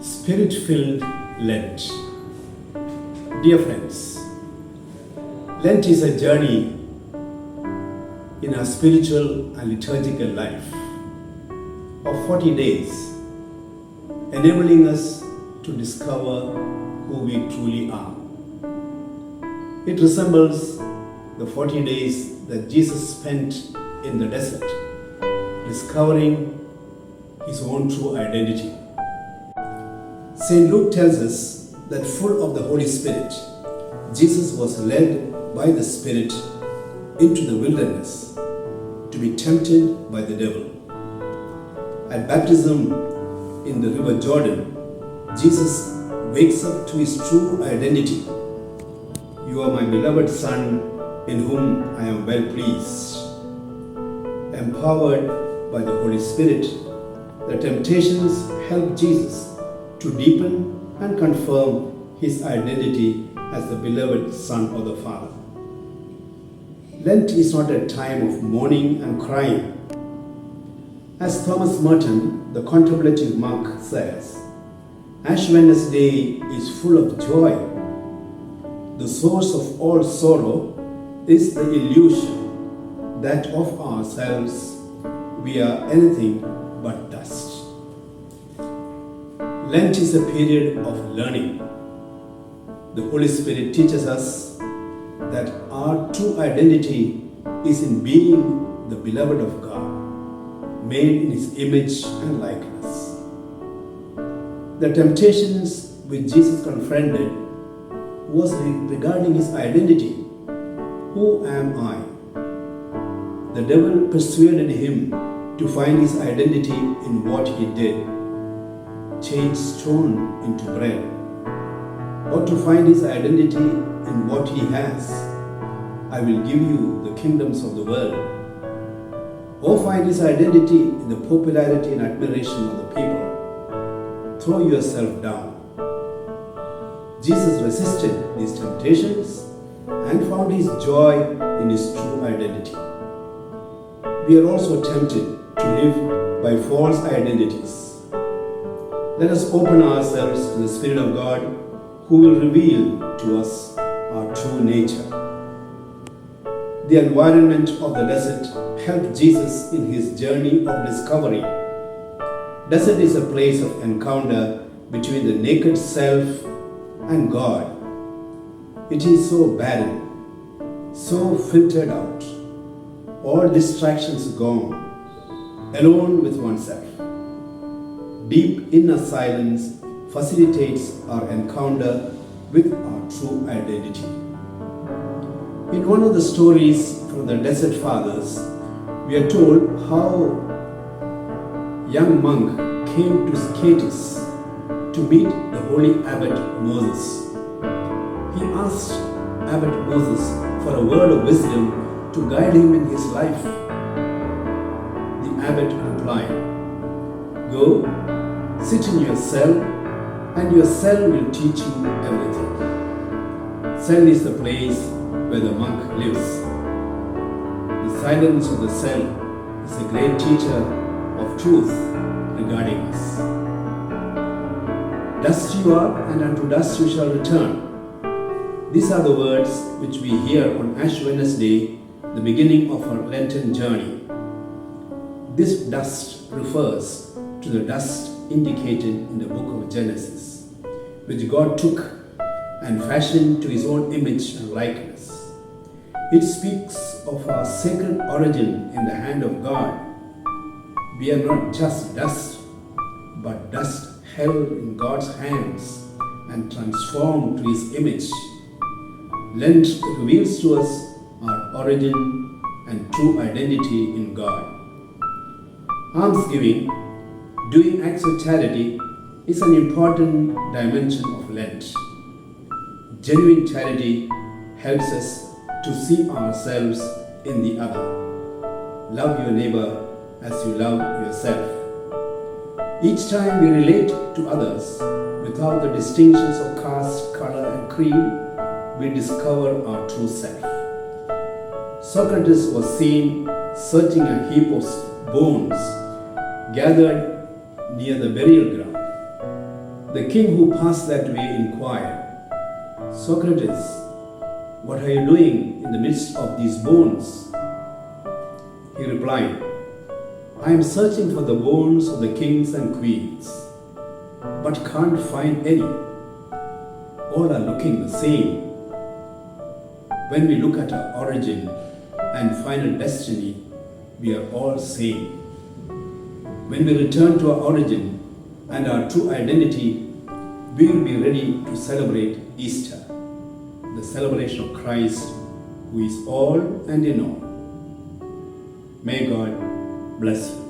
Spirit-filled Lent. Dear friends, Lent is a journey in our spiritual and liturgical life of 40 days, enabling us to discover who we truly are. It resembles the 40 days that Jesus spent in the desert, discovering his own true identity. St. Luke tells us that full of the Holy Spirit, Jesus was led by the Spirit into the wilderness to be tempted by the devil. At baptism in the river Jordan, Jesus wakes up to his true identity. You are my beloved Son, in whom I am well pleased. Empowered by the Holy Spirit, the temptations help Jesus to deepen and confirm his identity as the beloved Son of the Father. Lent is not a time of mourning and crying. As Thomas Merton, the contemplative monk, says, Ash Wednesday is full of joy. The source of all sorrow is the illusion that of ourselves we are anything but dust. Lent is a period of learning. The Holy Spirit teaches us that our true identity is in being the beloved of God, made in his image and likeness. The temptations which Jesus confronted was regarding his identity. Who am I? The devil persuaded him to find his identity in what he did, change stone into bread, or to find his identity in what he has. I will give you the kingdoms of the world. Or find his identity in the popularity and admiration of the people. Throw yourself down. Jesus resisted these temptations and found his joy in his true identity. We are also tempted to live by false identities. Let us open ourselves to the Spirit of God, who will reveal to us our true nature. The environment of the desert helped Jesus in his journey of discovery. Desert is a place of encounter between the naked self and God. It is so barren, so filtered out, all distractions gone, alone with oneself. Deep inner silence facilitates our encounter with our true identity. In one of the stories from the Desert Fathers, we are told how a young monk came to Scetis to meet the holy abbot Moses. He asked Abbot Moses for a word of wisdom to guide him in his life. The abbot replied, Go, sit in your cell, and your cell will teach you everything. Cell is the place where the monk lives. The silence of the cell is a great teacher of truth regarding us. Dust you are, and unto dust you shall return. These are the words which we hear on Ash Wednesday, the beginning of our Lenten journey. This dust refers to the dust indicated in the book of Genesis, which God took and fashioned to his own image and likeness. It speaks of our sacred origin in the hand of God. We are not just dust, but dust held in God's hands and transformed to his image. Lent reveals to us our origin and true identity in God. Almsgiving, doing acts of charity, is an important dimension of Lent. Genuine charity helps us to see ourselves in the other. Love your neighbor as you love yourself. Each time we relate to others without the distinctions of caste, color, and creed, we discover our true self. Socrates was seen searching a heap of bones gathered near the burial ground. The king who passed that way inquired, Socrates, what are you doing in the midst of these bones? He replied, I am searching for the bones of the kings and queens, but can't find any. All are looking the same. When we look at our origin and final destiny, we are all same. When we return to our origin and our true identity, we will be ready to celebrate Easter, the celebration of Christ, who is all and in all. May God bless you.